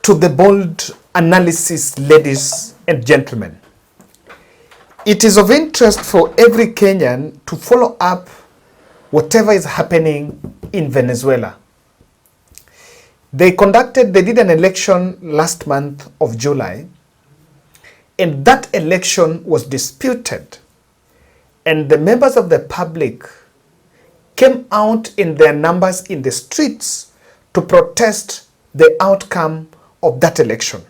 to the bold analysis, ladies and gentlemen. It is of interest for every Kenyan to follow up whatever is happening in Venezuela. They did an election last month of July, and that election was disputed. And the members of the public came out in their numbers in the streets to protest the outcome of that election.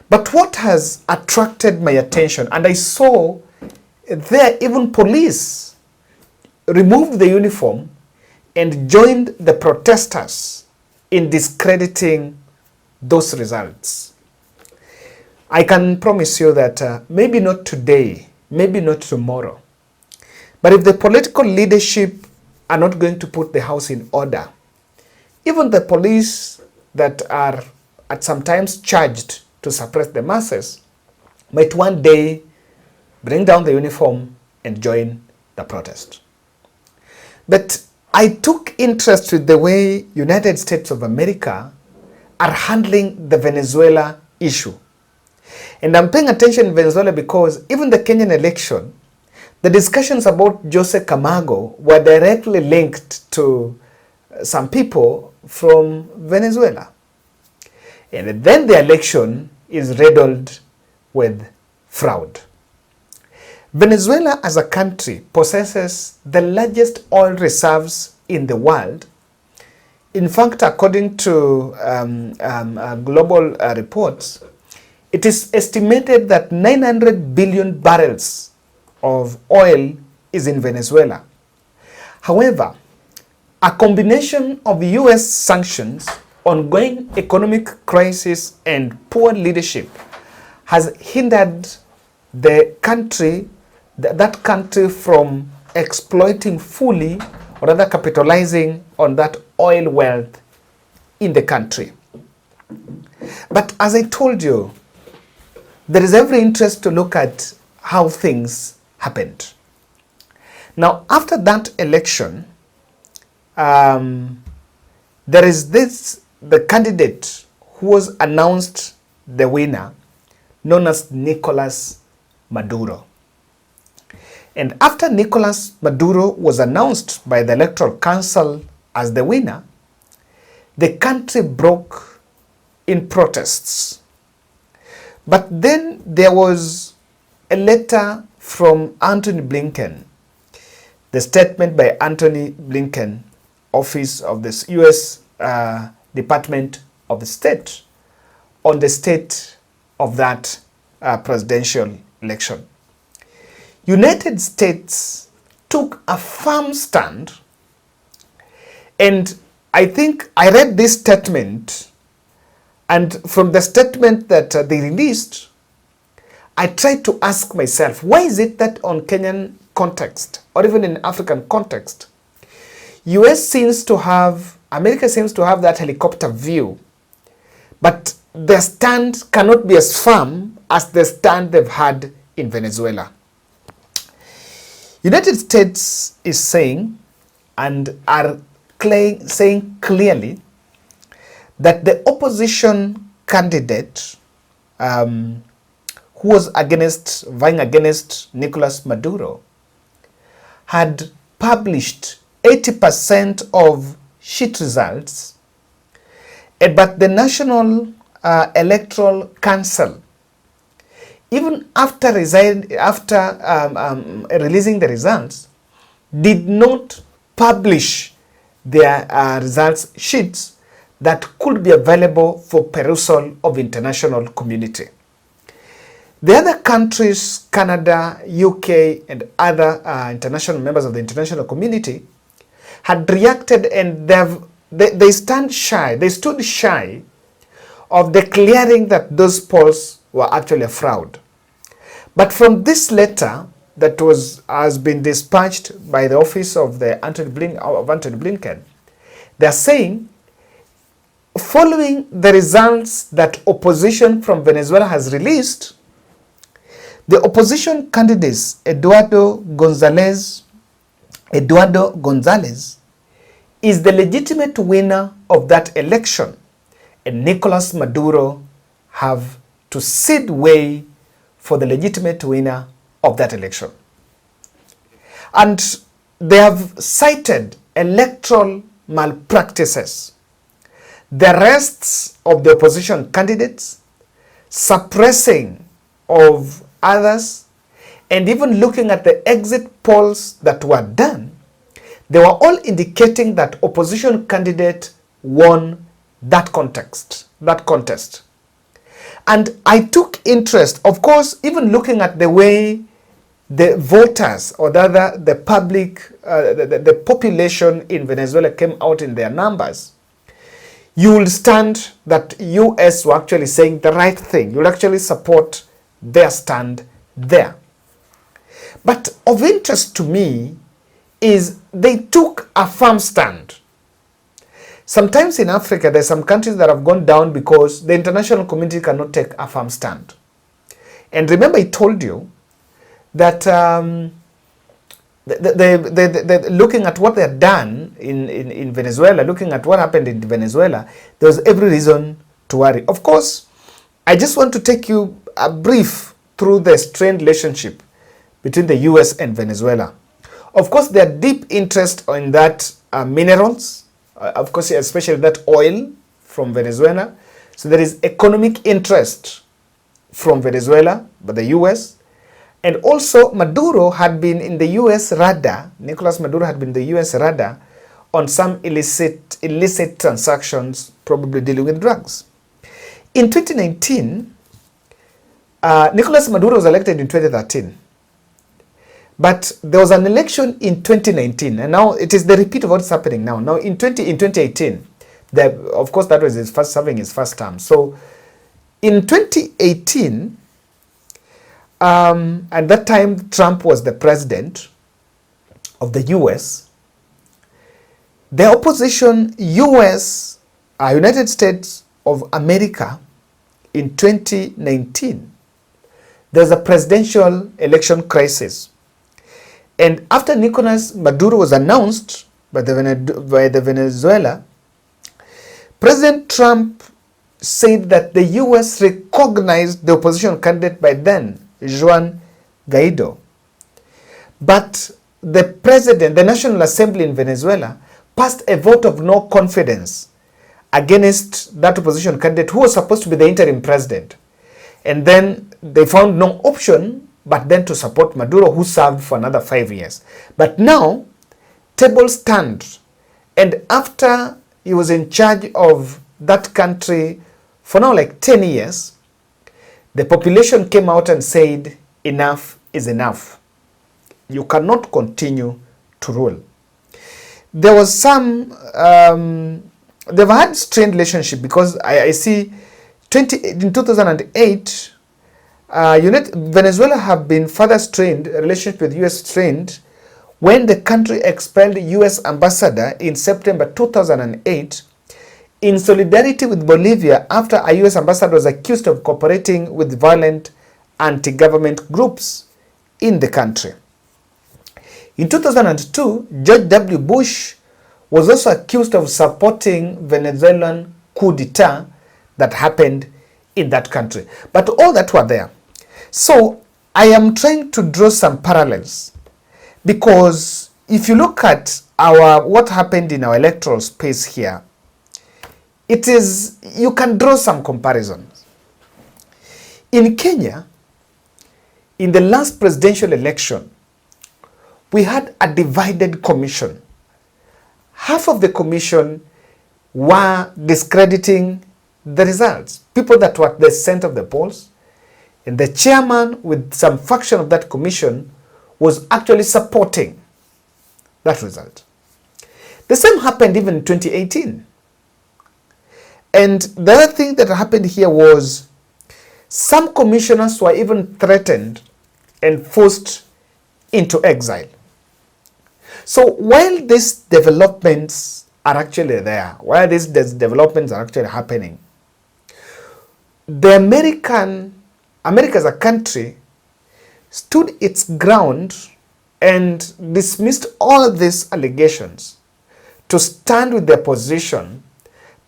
But what has attracted my attention, and I saw there even police removed the uniform and joined the protesters in discrediting those results. I can promise you that maybe not today, maybe not tomorrow, but if the political leadership are not going to put the house in order, even the police that are at sometimes charged to suppress the masses might one day bring down the uniform and join the protest. But I took interest with the way United States of America are handling the Venezuela issue. And I'm paying attention in Venezuela because even the Kenyan election, the discussions about Jose Camargo were directly linked to some people from Venezuela. And then the election is riddled with fraud. Venezuela as a country possesses the largest oil reserves in the world. In fact, according to global reports, it is estimated that 900 billion barrels of oil is in Venezuela. However, a combination of US sanctions, ongoing economic crisis, and poor leadership has hindered the country, that country from exploiting fully, or rather capitalizing on that oil wealth in the country. But as I told you, there is every interest to look at how things happened. Now, after that election, there is the candidate who was announced the winner, known as Nicolas Maduro. And after Nicolas Maduro was announced by the Electoral Council as the winner, the country broke in protests. But then there was a letter from Antony Blinken, the statement by Antony Blinken, office of the US Department of the State, on the state of that presidential election. United States took a firm stand, and I think I read this statement, and from the statement that they released, I tried to ask myself, why is it that on Kenyan context, or even in African context, America seems to have that helicopter view, but their stand cannot be as firm as the stand they've had in Venezuela. United States is saying, and are saying clearly, that the opposition candidate who was vying against Nicolas Maduro had published 80% of sheet results, but the National Electoral Council, even after releasing the results, did not publish their results sheets that could be available for perusal of international community. The other countries, Canada, UK, and other international members of the international community, had reacted, and they stood shy of declaring that those polls were actually a fraud. But from this letter that has been dispatched by the office of Antony Blinken, they are saying, following the results that opposition from Venezuela has released, the opposition candidates Eduardo Gonzalez is the legitimate winner of that election, and Nicolas Maduro have to cede way for the legitimate winner of that election. And they have cited electoral malpractices, the arrests of the opposition candidates, suppressing of others, and even looking at the exit polls that were done, they were all indicating that opposition candidate won that contest. And I took interest, of course, even looking at the way the voters, or rather the public, the population in Venezuela came out in their numbers. You will stand that US were actually saying the right thing. You'll actually support their stand there. But of interest to me is they took a firm stand. Sometimes in Africa, there's some countries that have gone down because the international community cannot take a firm stand. And remember, I told you that looking at what they've done in Venezuela, looking at what happened in Venezuela, there was every reason to worry. Of course, I just want to take you a brief through the strained relationship between the US and Venezuela. Of course, their deep interest in that minerals, of course, especially that oil from Venezuela. So there is economic interest from Venezuela by the US. And also Maduro had been in the US radar, Nicolas Maduro had been in the US radar on some illicit transactions, probably dealing with drugs. In 2019, Nicolas Maduro was elected in 2013. But there was an election in 2019, and now it is the repeat of what's happening now. Now in 2018, of course that was his first serving his first term. So in 2018, at that time Trump was the president of the US. The opposition US, United States of America, in 2019, there's a presidential election crisis. And after Nicolas Maduro was announced by the Venezuela, President Trump said that the US recognized the opposition candidate by then, Juan Guaido. But the president, the National Assembly in Venezuela, passed a vote of no confidence against that opposition candidate who was supposed to be the interim president. And then they found no option but then to support Maduro, who served for another 5 years. But now, tables turned. And after he was in charge of that country for now like 10 years, the population came out and said, enough is enough. You cannot continue to rule. There was some, they've had strained relationship because I see in 2008, Venezuela have been further strained, relationship with US strained, when the country expelled US ambassador in September 2008 in solidarity with Bolivia after a US ambassador was accused of cooperating with violent anti-government groups in the country. In 2002, George W. Bush was also accused of supporting Venezuelan coup d'etat that happened in that country. But all that were there. So I am trying to draw some parallels, because if you look at what happened in our electoral space here, you can draw some comparisons. In Kenya, in the last presidential election, we had a divided commission. Half of the commission were discrediting the results, people that were at the center of the polls, and the chairman with some faction of that commission was actually supporting that result. The same happened even in 2018. And the other thing that happened here was some commissioners were even threatened and forced into exile. So while these developments are actually there, while these developments are actually happening, the America as a country stood its ground and dismissed all of these allegations to stand with their position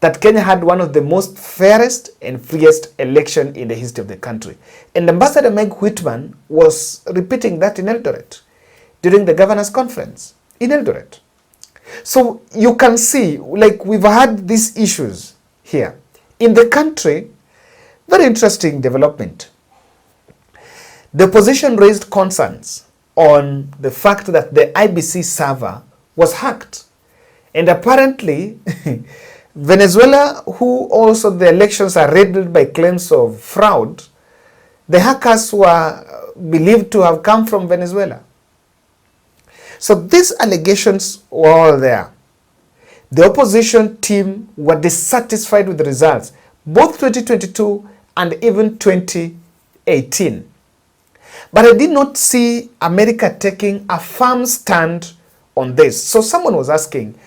that Kenya had one of the most fairest and freest election in the history of the country. And Ambassador Meg Whitman was repeating that in Eldoret during the governors' conference in Eldoret. So you can see, like, we've had these issues here. In the country, very interesting development. The opposition raised concerns on the fact that the IBC server was hacked. And apparently, Venezuela, who also the elections are riddled by claims of fraud, the hackers were believed to have come from Venezuela. So these allegations were all there. The opposition team were dissatisfied with the results, both 2022 and even 2018. But I did not see America taking a firm stand on this. So someone was asking,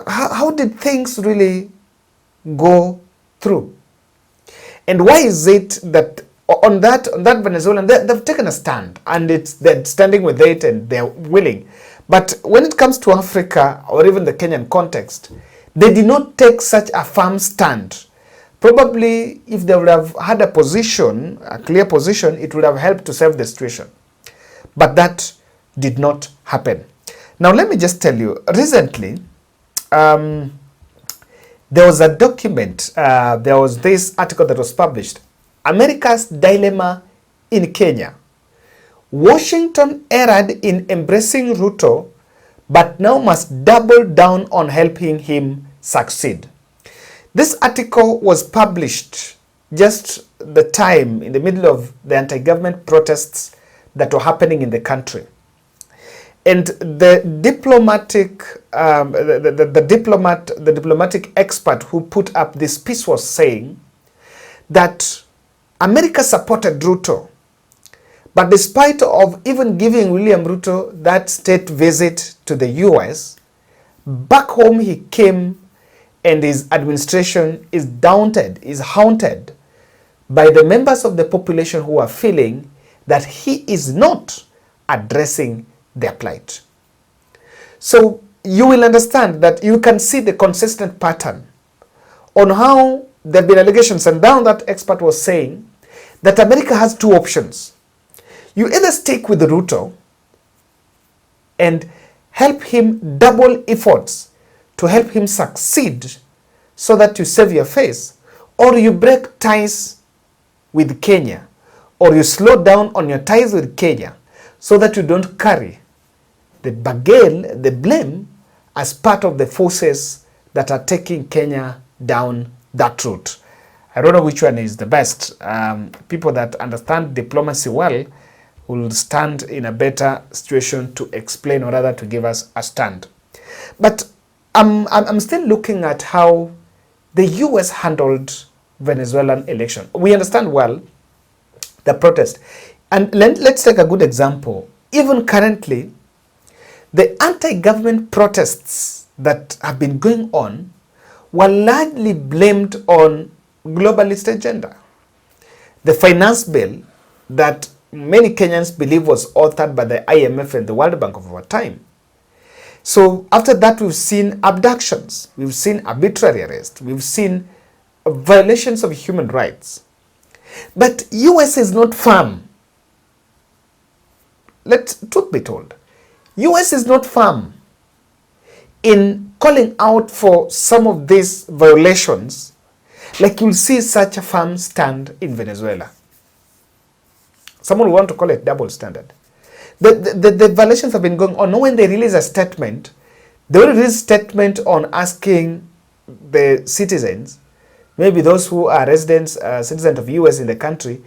how did things really go through? And why is it that on that Venezuelan, they've taken a stand and they're standing with it and they're willing. But when it comes to Africa or even the Kenyan context, they did not take such a firm stand. Probably if they would have had a position, a clear position, it would have helped to save the situation. But that did not happen. Now let me just tell you, recently, there was a document, there was this article that was published, America's Dilemma in Kenya. Washington erred in embracing Ruto, but now must double down on helping him succeed. This article was published just the time in the middle of the anti-government protests that were happening in the country. And the diplomatic expert who put up this piece was saying that America supported Ruto, but despite of even giving William Ruto that state visit to the US, back home he came and his administration is haunted by the members of the population who are feeling that he is not addressing their plight. So you will understand that you can see the consistent pattern on how there have been allegations, and down that expert was saying that America has two options. You either stick with Ruto and help him double efforts to help him succeed so that you save your face, or you break ties with Kenya, or you slow down on your ties with Kenya so that you don't carry the blame as part of the forces that are taking Kenya down that route. I don't know which one is the best. People that understand diplomacy well will stand in a better situation to explain, or rather to give us a stand. But I'm still looking at how the US handled Venezuelan election. We understand well the protest. And let's take a good example. Even currently, the anti-government protests that have been going on were largely blamed on globalist agenda. The finance bill that many Kenyans believe was authored by the IMF and the World Bank of our time. So after that, we've seen abductions, we've seen arbitrary arrest, we've seen violations of human rights. But US is not firm. Let truth be told. US is not firm in calling out for some of these violations, like you'll see such a firm stand in Venezuela. Someone will want to call it double standard. The violations have been going on. When they release a statement, they will release a statement on asking the citizens, maybe those who are residents, citizens of US in the country,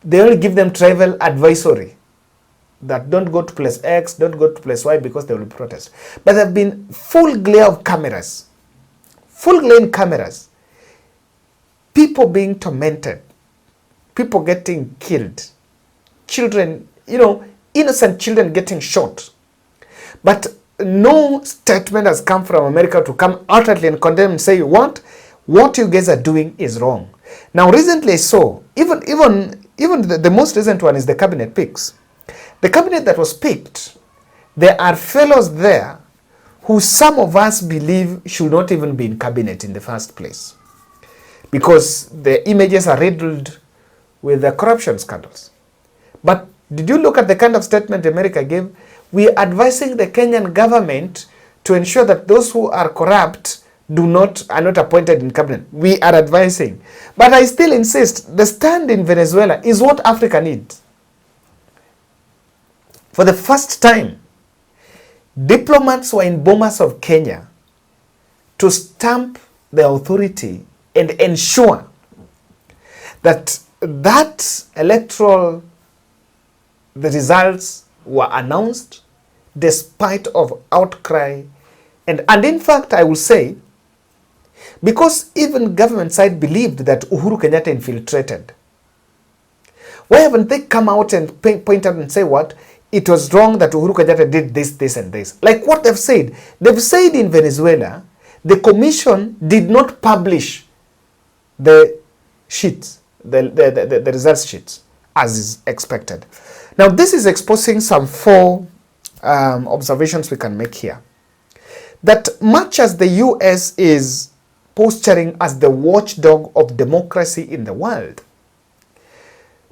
they only give them travel advisory. That don't go to place X, don't go to place Y, because they will protest. But there have been full glare of cameras, full glare cameras, people being tormented, people getting killed, children, innocent children getting shot. But no statement has come from America to come outwardly and condemn and say, what you guys are doing is wrong. Now, recently I saw, even the most recent one is the cabinet picks. The cabinet that was picked, there are fellows there who some of us believe should not even be in cabinet in the first place, because the images are riddled with the corruption scandals. But did you look at the kind of statement America gave? We are advising the Kenyan government to ensure that those who are corrupt are not appointed in cabinet. We are advising. But I still insist, the stand in Venezuela is what Africa needs. For the first time, diplomats were in bombers of Kenya to stamp the authority and ensure that the results were announced despite of outcry. And in fact, I will say, because even government side believed that Uhuru Kenyatta infiltrated, why haven't they come out and point out and say what? It was wrong that Uhuru Kenyatta did this, this, and this. Like what they've said. They've said in Venezuela, the commission did not publish the sheets, the results sheets, as is expected. Now, this is exposing some four observations we can make here. That much as the US is posturing as the watchdog of democracy in the world,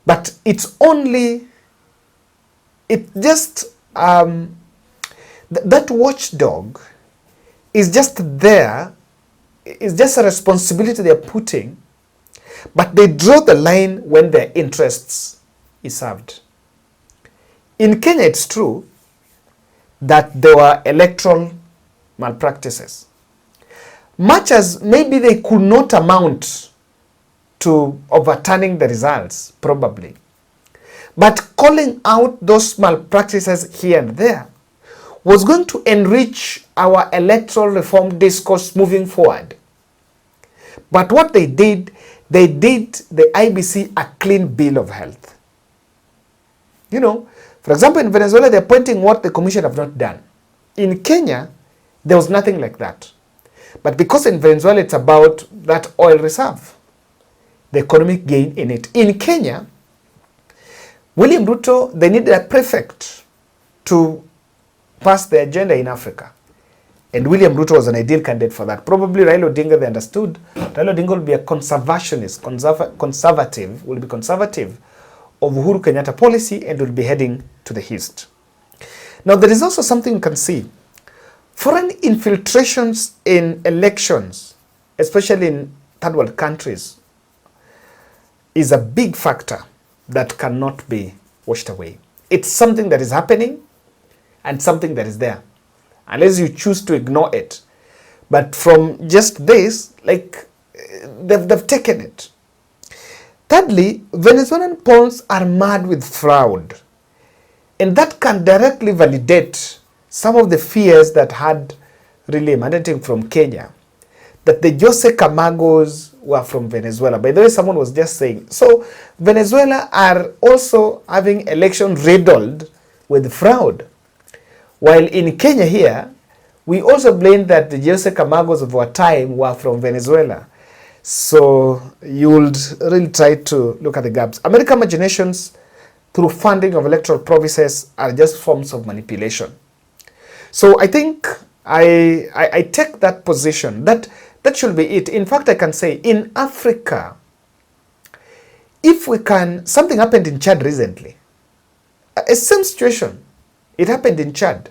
but it's only, that watchdog is just there, it's just a responsibility they're putting, but they draw the line when their interests is served. In Kenya, it's true that there were electoral malpractices. Much as maybe they could not amount to overturning the results, probably. But calling out those malpractices here and there was going to enrich our electoral reform discourse moving forward. But what they did the IBC a clean bill of health. You know, for example, in Venezuela, they're pointing what the commission have not done. In Kenya, there was nothing like that. But because in Venezuela, it's about that oil reserve, the economic gain in it. In Kenya, William Ruto, they needed a prefect to pass the agenda in Africa. And William Ruto was an ideal candidate for that. Probably Raila Odinga, they understood. Raila Odinga will be a conservationist, conservative, will be conservative of Uhuru Kenyatta policy and will be heading to the east. Now, there is also something you can see. Foreign infiltrations in elections, especially in third world countries, is a big factor that cannot be washed away. It's something that is happening and something that is there, unless you choose to ignore it. But from just this, like, they've taken it. Thirdly, Venezuelan polls are mad with fraud. And that can directly validate some of the fears that had really emanating from Kenya, that the Jose Camagos were from Venezuela. By the way, someone was just saying, so Venezuela are also having election riddled with fraud. While in Kenya here, we also blame that the Jose Camagos of our time were from Venezuela. So you would really try to look at the gaps. American machinations through funding of electoral promises are just forms of manipulation. So I think I take that position. That should be it. In fact, I can say in Africa, if we can, something happened in Chad recently. A same situation. It happened in Chad.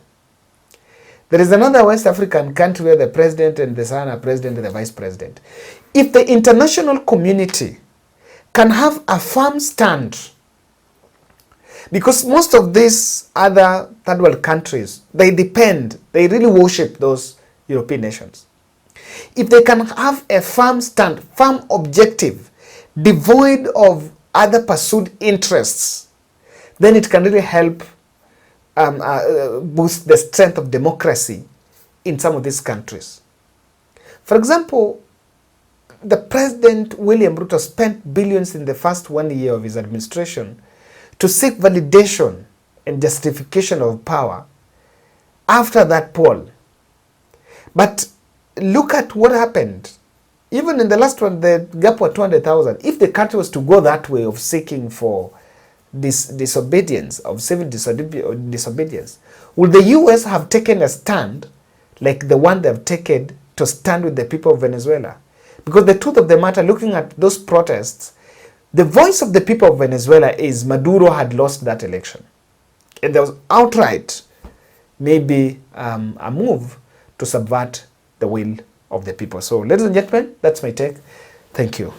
There is another West African country where the president and the son are president and the vice president. If the international community can have a firm stand, because most of these other third world countries, they really worship those European nations. If they can have a firm stand, firm objective, devoid of other pursued interests, then it can really help boost the strength of democracy in some of these countries. For example, the President William Ruto spent billions in the first 1 year of his administration to seek validation and justification of power after that poll. But look at what happened. Even in the last one, the gap was 200,000. If the country was to go that way of seeking for disobedience, of civil disobedience, would the US have taken a stand like the one they've taken to stand with the people of Venezuela. Because the truth of the matter, looking at those protests, the voice of the people of Venezuela is Maduro had lost that election. And there was outright maybe a move to subvert the will of the people. So ladies and gentlemen, that's my take. Thank you.